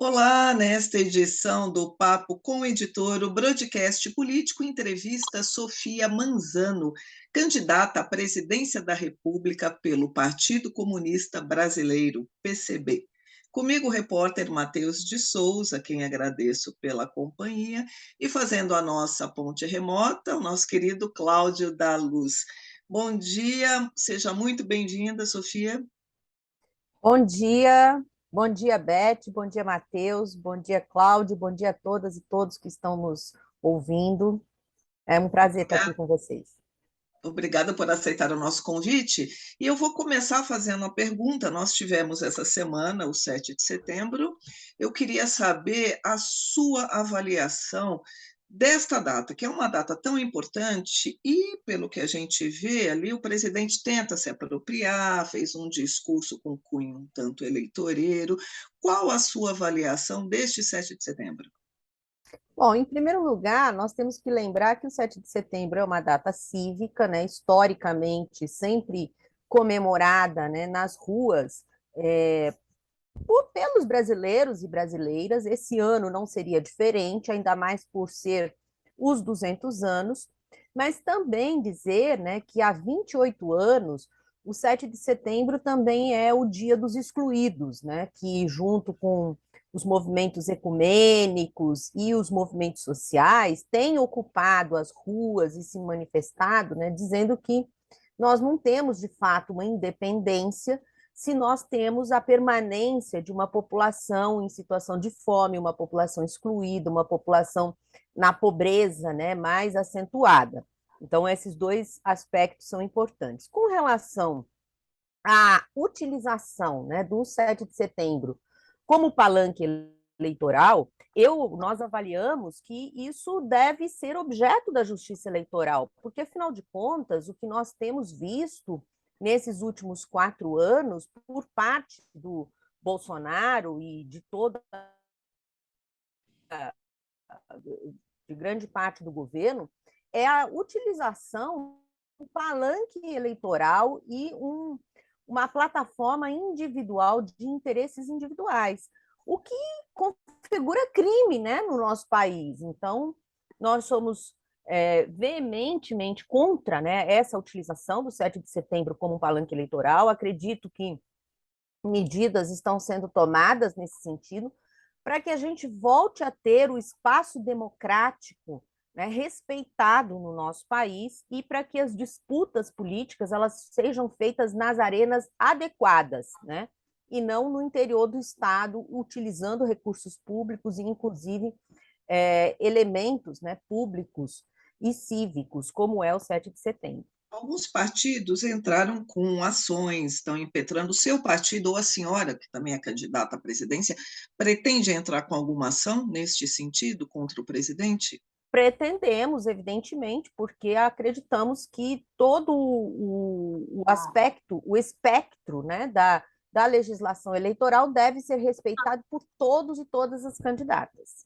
Olá, nesta edição do Papo com o Editor, o broadcast político entrevista Sofia Manzano, candidata à presidência da República pelo Partido Comunista Brasileiro, PCB. Comigo o repórter Matheus de Souza, quem agradeço pela companhia, e fazendo a nossa ponte remota, o nosso querido Cláudio da Luz. Bom dia, seja muito bem-vinda, Sofia. Bom dia, Beth, bom dia, Matheus, bom dia, Cláudio, bom dia a todas e todos que estão nos ouvindo. É um prazer estar aqui com vocês. Obrigada por aceitar o nosso convite. E eu vou começar fazendo uma pergunta. Nós tivemos essa semana, o 7 de setembro. Eu queria saber a sua avaliação desta data, que é uma data tão importante, e, pelo que a gente vê ali, o presidente tenta se apropriar, fez um discurso com cunho um tanto eleitoreiro. Qual a sua avaliação deste 7 de setembro? Bom, em primeiro lugar, nós temos que lembrar que o 7 de setembro é uma data cívica, né, historicamente sempre comemorada, né, nas ruas, pelos brasileiros e brasileiras. Esse ano não seria diferente, ainda mais por ser os 200 anos, mas também dizer, né, que há 28 anos, o 7 de setembro também é o Dia dos Excluídos, né, que junto com os movimentos ecumênicos e os movimentos sociais têm ocupado as ruas e se manifestado, né, dizendo que nós não temos, de fato, uma independência se nós temos a permanência de uma população em situação de fome, uma população excluída, uma população na pobreza, né, mais acentuada. Então, esses dois aspectos são importantes. Com relação à utilização, né, do 7 de setembro como palanque eleitoral, nós avaliamos que isso deve ser objeto da justiça eleitoral, porque, afinal de contas, o que nós temos visto nesses últimos 4 anos, por parte do Bolsonaro e de grande parte do governo, é a utilização do palanque eleitoral e uma plataforma individual de interesses individuais, o que configura crime, né, no nosso país. Então, nós somos veementemente contra, né, essa utilização do 7 de setembro como um palanque eleitoral. Acredito que medidas estão sendo tomadas nesse sentido para que a gente volte a ter o espaço democrático, né, respeitado no nosso país, e para que as disputas políticas elas sejam feitas nas arenas adequadas, né, e não no interior do Estado, utilizando recursos públicos e, inclusive, elementos, né, públicos e cívicos, como é o 7 de setembro. Alguns partidos entraram com ações, estão impetrando. O seu partido, ou a senhora, que também é candidata à presidência, pretende entrar com alguma ação neste sentido contra o presidente? Pretendemos, evidentemente, porque acreditamos que todo o aspecto, o espectro, né, da legislação eleitoral deve ser respeitado por todos e todas as candidatas.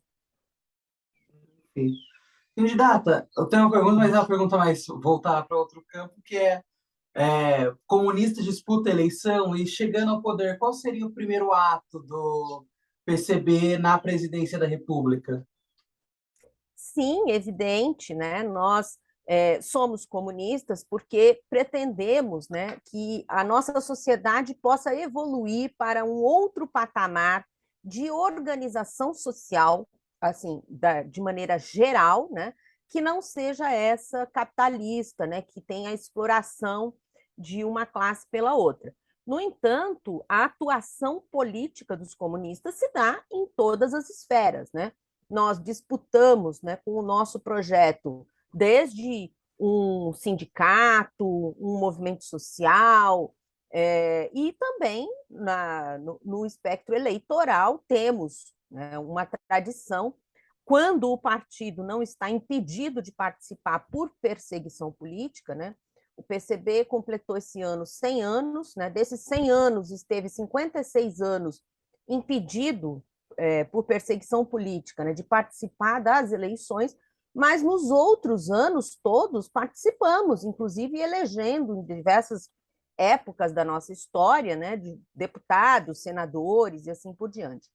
Candidata, eu tenho uma pergunta, mas é uma pergunta mais voltada para outro campo, que comunista disputa eleição e chegando ao poder, qual seria o primeiro ato do PCB na presidência da República? Sim, evidente, né? Nós somos comunistas porque pretendemos, né, que a nossa sociedade possa evoluir para um outro patamar de organização social, assim, de maneira geral, né, que não seja essa capitalista, né, que tem a exploração de uma classe pela outra. No entanto, a atuação política dos comunistas se dá em todas as esferas, né? Nós disputamos, né, com o nosso projeto, desde um sindicato, um movimento social, e também no espectro eleitoral temos, né, uma tradição. Quando o partido não está impedido de participar por perseguição política, né, o PCB completou esse ano 100 anos, né, desses 100 anos esteve 56 anos impedido por perseguição política, né, de participar das eleições, mas nos outros anos todos participamos, inclusive elegendo em diversas épocas da nossa história, né, de deputados, senadores e assim por diante.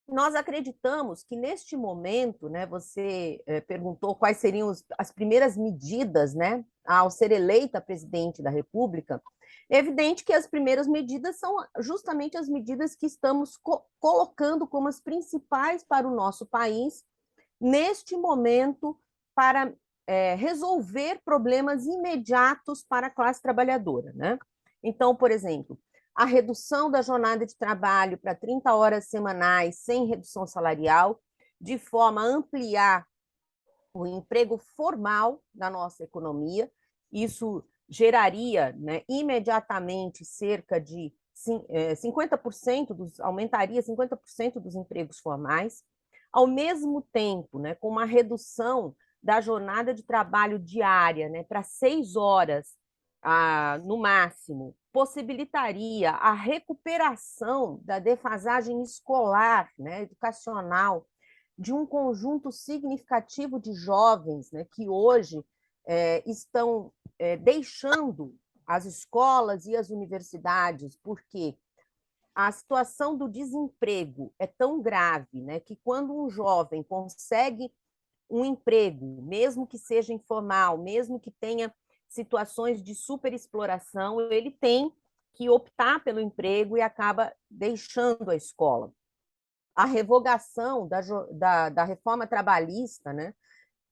Nós acreditamos que, neste momento, né, você perguntou quais seriam as primeiras medidas, né, ao ser eleita presidente da República. É evidente que as primeiras medidas são justamente as medidas que estamos colocando como as principais para o nosso país, neste momento, para resolver problemas imediatos para a classe trabalhadora, né? Então, por exemplo, a redução da jornada de trabalho para 30 horas semanais sem redução salarial, de forma a ampliar o emprego formal da nossa economia. Isso geraria, né, imediatamente cerca de 50% aumentaria 50% dos empregos formais, ao mesmo tempo, né, com uma redução da jornada de trabalho diária, né, para 6 horas no máximo, possibilitaria a recuperação da defasagem escolar, né, educacional, de um conjunto significativo de jovens, né, que hoje estão deixando as escolas e as universidades, porque a situação do desemprego é tão grave, né, que quando um jovem consegue um emprego, mesmo que seja informal, mesmo que tenha situações de superexploração, ele tem que optar pelo emprego e acaba deixando a escola. A revogação da reforma trabalhista, né,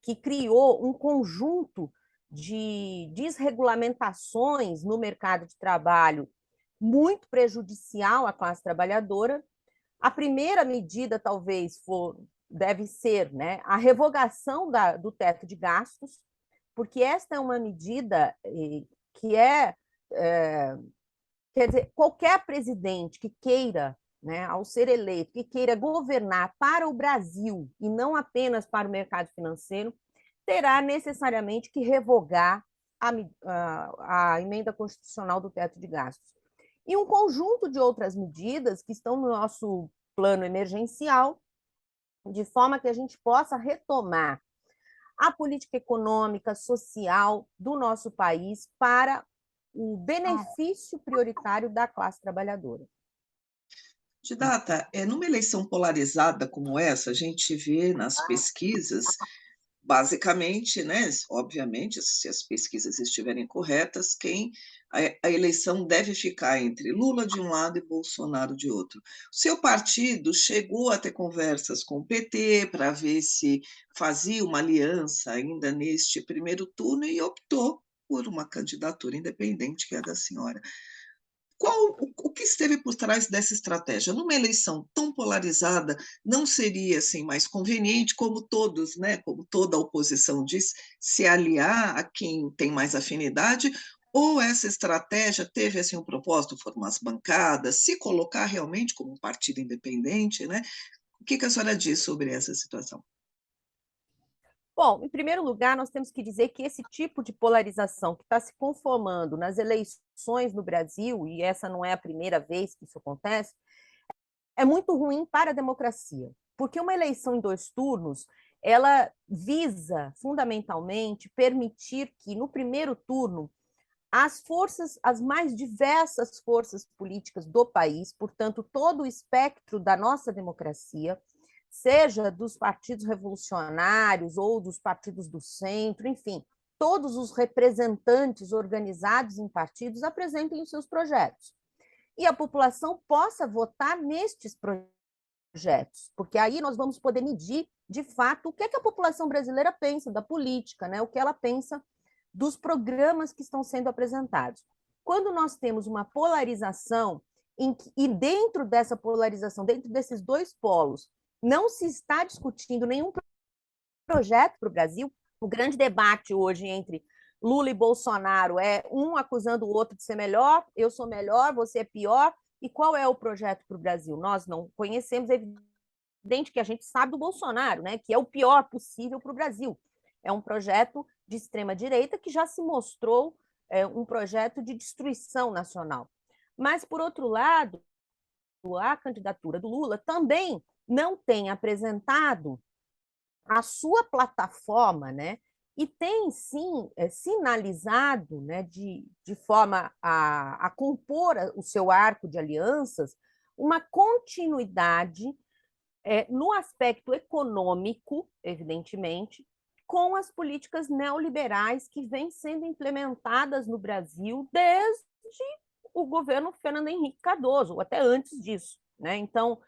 que criou um conjunto de desregulamentações no mercado de trabalho muito prejudicial à classe trabalhadora. A primeira medida, talvez, deve ser, né, a revogação do teto de gastos, porque esta é uma medida que quer dizer, qualquer presidente que queira, né, ao ser eleito, que queira governar para o Brasil e não apenas para o mercado financeiro, terá necessariamente que revogar a emenda constitucional do teto de gastos. E um conjunto de outras medidas que estão no nosso plano emergencial, de forma que a gente possa retomar a política econômica, social do nosso país para o benefício prioritário da classe trabalhadora. Didata, numa eleição polarizada como essa, a gente vê nas pesquisas, basicamente, né, obviamente, se as pesquisas estiverem corretas, a eleição deve ficar entre Lula de um lado e Bolsonaro de outro. O seu partido chegou a ter conversas com o PT para ver se fazia uma aliança ainda neste primeiro turno e optou por uma candidatura independente, que é a da senhora. O que esteve por trás dessa estratégia? Numa eleição tão polarizada, não seria assim mais conveniente, como todos, né, como toda a oposição diz, se aliar a quem tem mais afinidade? Ou essa estratégia teve assim um propósito, formar as bancadas, se colocar realmente como um partido independente, né? O que a senhora diz sobre essa situação? Bom, em primeiro lugar, nós temos que dizer que esse tipo de polarização que está se conformando nas eleições no Brasil, e essa não é a primeira vez que isso acontece, é muito ruim para a democracia, porque uma eleição em 2 turnos, ela visa, fundamentalmente, permitir que, no primeiro turno, as mais diversas forças políticas do país, portanto, todo o espectro da nossa democracia, seja dos partidos revolucionários ou dos partidos do centro, enfim, todos os representantes organizados em partidos apresentem os seus projetos. E a população possa votar nestes projetos, porque aí nós vamos poder medir, de fato, o que a população brasileira pensa da política, né? O que ela pensa dos programas que estão sendo apresentados. Quando nós temos uma polarização, e dentro dessa polarização, dentro desses 2 polos, não se está discutindo nenhum projeto para o Brasil. O grande debate hoje entre Lula e Bolsonaro é um acusando o outro de ser melhor, eu sou melhor, você é pior, e qual é o projeto para o Brasil? Nós não conhecemos, é evidente que a gente sabe do Bolsonaro, né, que é o pior possível para o Brasil. É um projeto de extrema-direita que já se mostrou um projeto de destruição nacional. Mas, por outro lado, a candidatura do Lula também não tem apresentado a sua plataforma, né, e tem, sim, sinalizado, né, de forma a compor o seu arco de alianças, uma continuidade no aspecto econômico, evidentemente, com as políticas neoliberais que vêm sendo implementadas no Brasil desde o governo Fernando Henrique Cardoso, ou até antes disso, né? Então,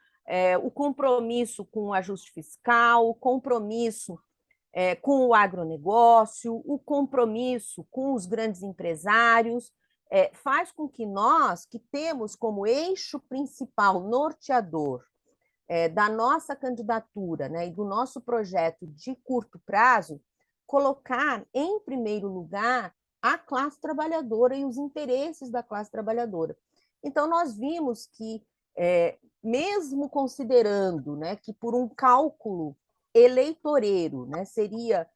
o compromisso com o ajuste fiscal, o compromisso com o agronegócio, o compromisso com os grandes empresários, faz com que nós, que temos como eixo principal norteador da nossa candidatura, né, e do nosso projeto de curto prazo, colocar em primeiro lugar a classe trabalhadora e os interesses da classe trabalhadora. Então, nós vimos que, mesmo considerando, né, que por um cálculo eleitoreiro, né, seria,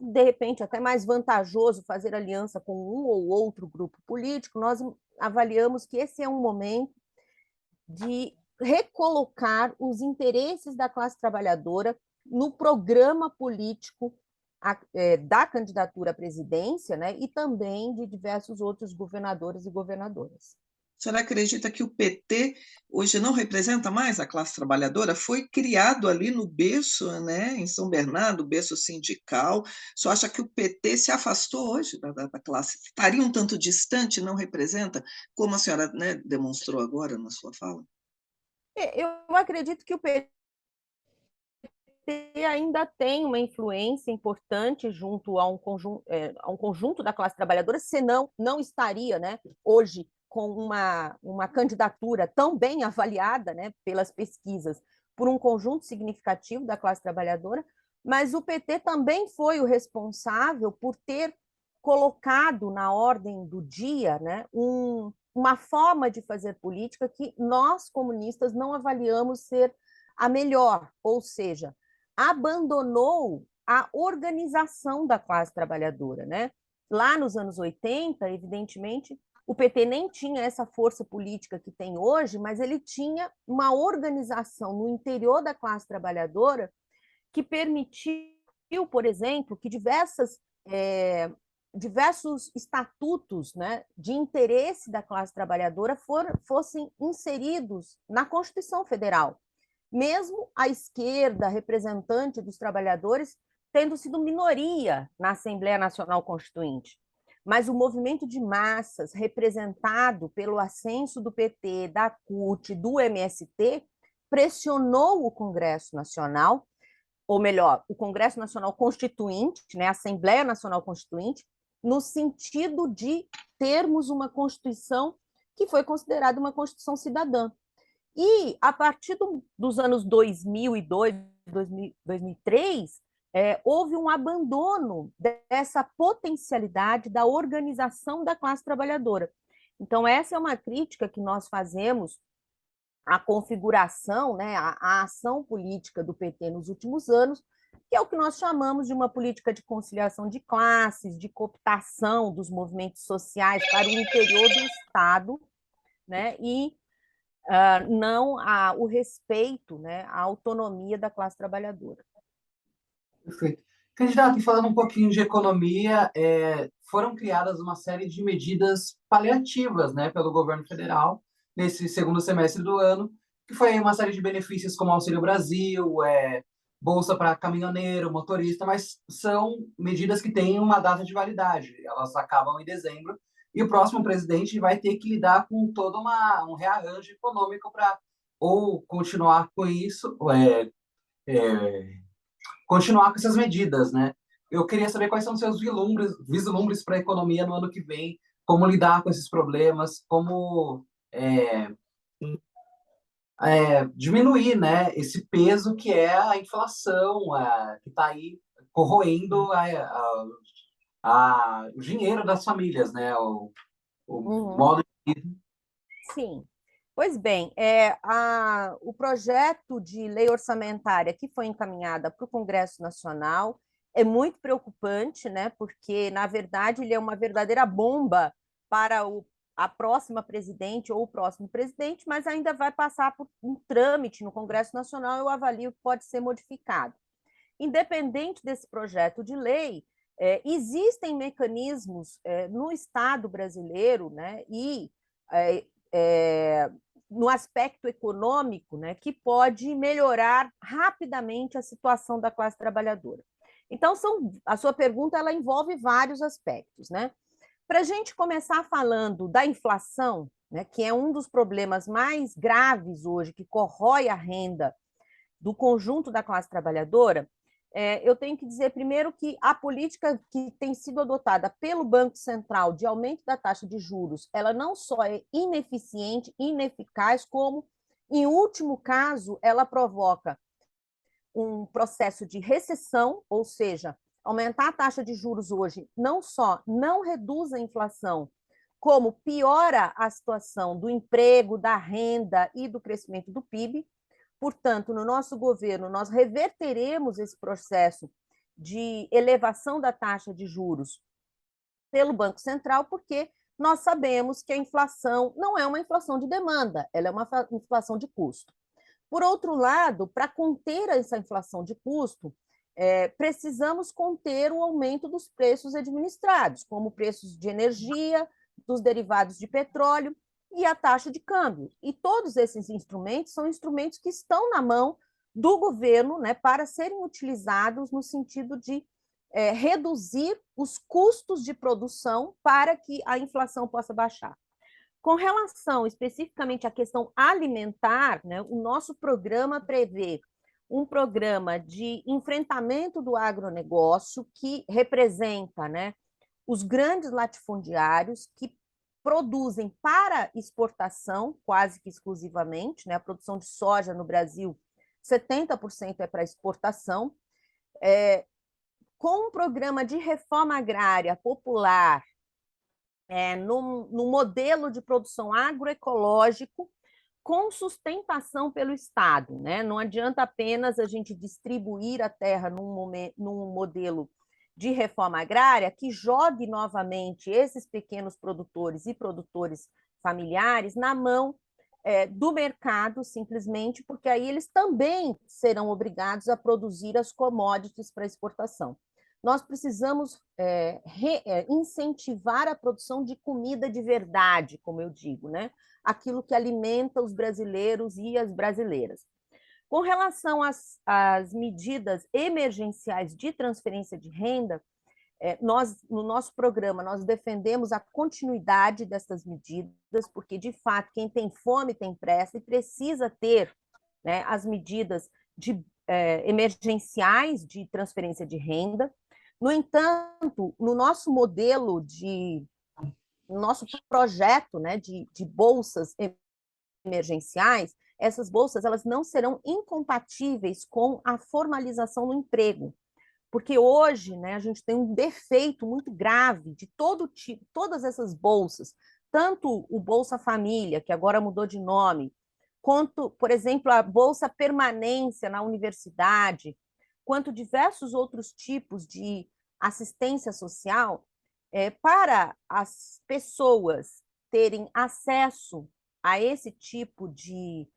de repente, até mais vantajoso fazer aliança com um ou outro grupo político, nós avaliamos que esse é um momento de recolocar os interesses da classe trabalhadora no programa político da candidatura à presidência, né, e também de diversos outros governadores e governadoras. A senhora acredita que o PT hoje não representa mais a classe trabalhadora? Foi criado ali no berço, né, em São Bernardo, berço sindical. A senhora acha que o PT se afastou hoje da classe? Estaria um tanto distante, não representa, como a senhora, né, demonstrou agora na sua fala? Eu acredito que o PT ainda tem uma influência importante junto a um conjunto da classe trabalhadora, senão não estaria, né, hoje com uma candidatura tão bem avaliada, né, pelas pesquisas por um conjunto significativo da classe trabalhadora, mas o PT também foi o responsável por ter colocado na ordem do dia, né, uma forma de fazer política que nós, comunistas, não avaliamos ser a melhor, ou seja, abandonou a organização da classe trabalhadora, né? Lá nos anos 80, evidentemente, o PT nem tinha essa força política que tem hoje, mas ele tinha uma organização no interior da classe trabalhadora que permitiu, por exemplo, que diversos estatutos, né, de interesse da classe trabalhadora fossem inseridos na Constituição Federal, mesmo a esquerda representante dos trabalhadores tendo sido minoria na Assembleia Nacional Constituinte. Mas o movimento de massas, representado pelo ascenso do PT, da CUT, do MST, pressionou o Congresso Nacional, ou melhor, o Congresso Nacional Constituinte, né, a Assembleia Nacional Constituinte, no sentido de termos uma Constituição que foi considerada uma Constituição cidadã. E, a partir dos anos 2002, 2003, houve um abandono dessa potencialidade da organização da classe trabalhadora. Então, essa é uma crítica que nós fazemos à configuração, né, à ação política do PT nos últimos anos, que é o que nós chamamos de uma política de conciliação de classes, de cooptação dos movimentos sociais para o interior do Estado, né, e não o respeito, né, à autonomia da classe trabalhadora. Perfeito. Candidato, e falando um pouquinho de economia, foram criadas uma série de medidas paliativas, né, pelo governo federal nesse segundo semestre do ano, que foi uma série de benefícios como Auxílio Brasil, bolsa para caminhoneiro, motorista, mas são medidas que têm uma data de validade. Elas acabam em dezembro e o próximo presidente vai ter que lidar com todo um rearranjo econômico para ou continuar com isso, continuar com essas medidas, né? Eu queria saber quais são os seus vislumbres para a economia no ano que vem, como lidar com esses problemas, como diminuir, né, esse peso que é a inflação, que está aí corroendo o dinheiro das famílias, né? O modo de vida. Sim. Pois bem, o projeto de lei orçamentária que foi encaminhada para o Congresso Nacional é muito preocupante, né? Porque, na verdade, ele é uma verdadeira bomba para a próxima presidente ou o próximo presidente, mas ainda vai passar por um trâmite no Congresso Nacional, eu avalio que pode ser modificado. Independente desse projeto de lei, existem mecanismos no Estado brasileiro, né, e no aspecto econômico, né, que pode melhorar rapidamente a situação da classe trabalhadora. Então, a sua pergunta ela envolve vários aspectos, né? Para a gente começar falando da inflação, né, que é um dos problemas mais graves hoje, que corrói a renda do conjunto da classe trabalhadora, eu tenho que dizer primeiro que a política que tem sido adotada pelo Banco Central de aumento da taxa de juros, ela não só é ineficiente, ineficaz, como, em último caso, ela provoca um processo de recessão, ou seja, aumentar a taxa de juros hoje não só não reduz a inflação, como piora a situação do emprego, da renda e do crescimento do PIB. Portanto, no nosso governo, nós reverteremos esse processo de elevação da taxa de juros pelo Banco Central, porque nós sabemos que a inflação não é uma inflação de demanda, ela é uma inflação de custo. Por outro lado, para conter essa inflação de custo, precisamos conter o aumento dos preços administrados, como preços de energia, dos derivados de petróleo e a taxa de câmbio. E todos esses instrumentos são instrumentos que estão na mão do governo, né, para serem utilizados no sentido de reduzir os custos de produção para que a inflação possa baixar. Com relação especificamente à questão alimentar, né, o nosso programa prevê um programa de enfrentamento do agronegócio que representa, né, os grandes latifundiários que produzem para exportação, quase que exclusivamente, né, a produção de soja no Brasil, 70% é para exportação, com um programa de reforma agrária popular, no modelo de produção agroecológico com sustentação pelo Estado, né? Não adianta apenas a gente distribuir a terra num modelo de reforma agrária que jogue novamente esses pequenos produtores e produtores familiares na mão do mercado, simplesmente porque aí eles também serão obrigados a produzir as commodities para exportação. Nós precisamos incentivar a produção de comida de verdade, como eu digo, né? Aquilo que alimenta os brasileiros e as brasileiras. Com relação às medidas emergenciais de transferência de renda, no nosso programa, nós defendemos a continuidade dessas medidas, porque, de fato, quem tem fome tem pressa e precisa ter, né, as medidas emergenciais de transferência de renda. No entanto, no nosso modelo no nosso projeto, né, de bolsas emergenciais, essas bolsas elas não serão incompatíveis com a formalização no emprego, porque hoje, né, a gente tem um defeito muito grave de todo tipo, todas essas bolsas, tanto o Bolsa Família, que agora mudou de nome, quanto, por exemplo, a Bolsa Permanência na universidade, quanto diversos outros tipos de assistência social, para as pessoas terem acesso a esse tipo de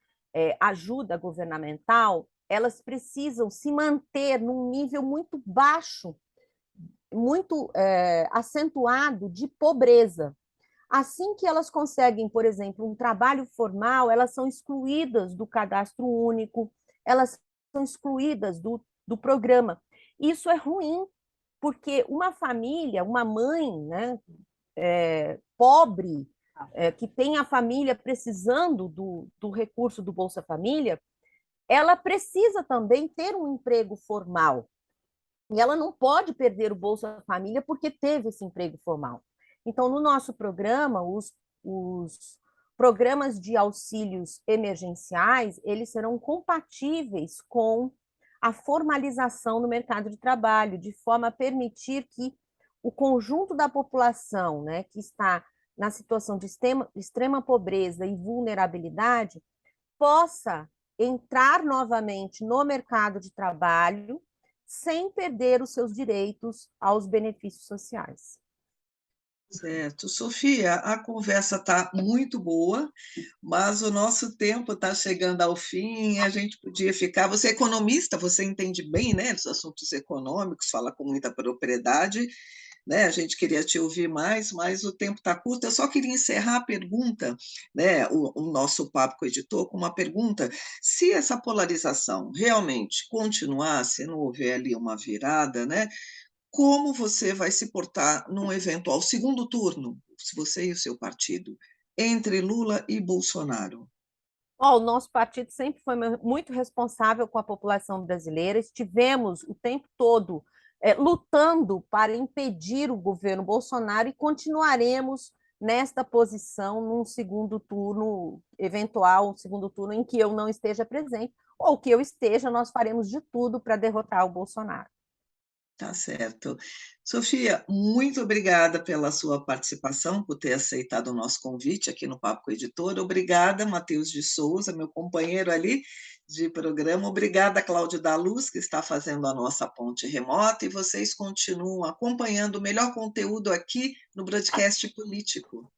ajuda governamental, elas precisam se manter num nível muito baixo, muito acentuado de pobreza. Assim que elas conseguem, por exemplo, um trabalho formal, elas são excluídas do cadastro único, elas são excluídas do programa. Isso é ruim, porque uma família, uma mãe, né, pobre, que tem a família precisando do recurso do Bolsa Família, ela precisa também ter um emprego formal. E ela não pode perder o Bolsa Família porque teve esse emprego formal. Então, no nosso programa, os programas de auxílios emergenciais, eles serão compatíveis com a formalização no mercado de trabalho, de forma a permitir que o conjunto da população, né, que está na situação de extrema pobreza e vulnerabilidade, possa entrar novamente no mercado de trabalho sem perder os seus direitos aos benefícios sociais. Certo. Sofia, a conversa está muito boa, mas o nosso tempo está chegando ao fim, a gente podia ficar. Você é economista, você entende bem, né, dos assuntos econômicos, fala com muita propriedade, né? A gente queria te ouvir mais, mas o tempo está curto. Eu só queria encerrar a pergunta, né? O nosso papo com o editor, com uma pergunta: se essa polarização realmente continuar, se não houver ali uma virada, né? Como você vai se portar num eventual segundo turno, se você e o seu partido, entre Lula e Bolsonaro? Ó, o nosso partido sempre foi muito responsável com a população brasileira. Estivemos o tempo todo lutando para impedir o governo Bolsonaro e continuaremos nesta posição num segundo turno, eventual segundo turno em que eu não esteja presente, ou que eu esteja, nós faremos de tudo para derrotar o Bolsonaro. Tá certo. Sofia, muito obrigada pela sua participação, por ter aceitado o nosso convite aqui no Papo com a Editora. Obrigada, Matheus de Souza, meu companheiro ali de programa. Obrigada, Cláudio da Luz, que está fazendo a nossa ponte remota. E vocês continuam acompanhando o melhor conteúdo aqui no Broadcast Político.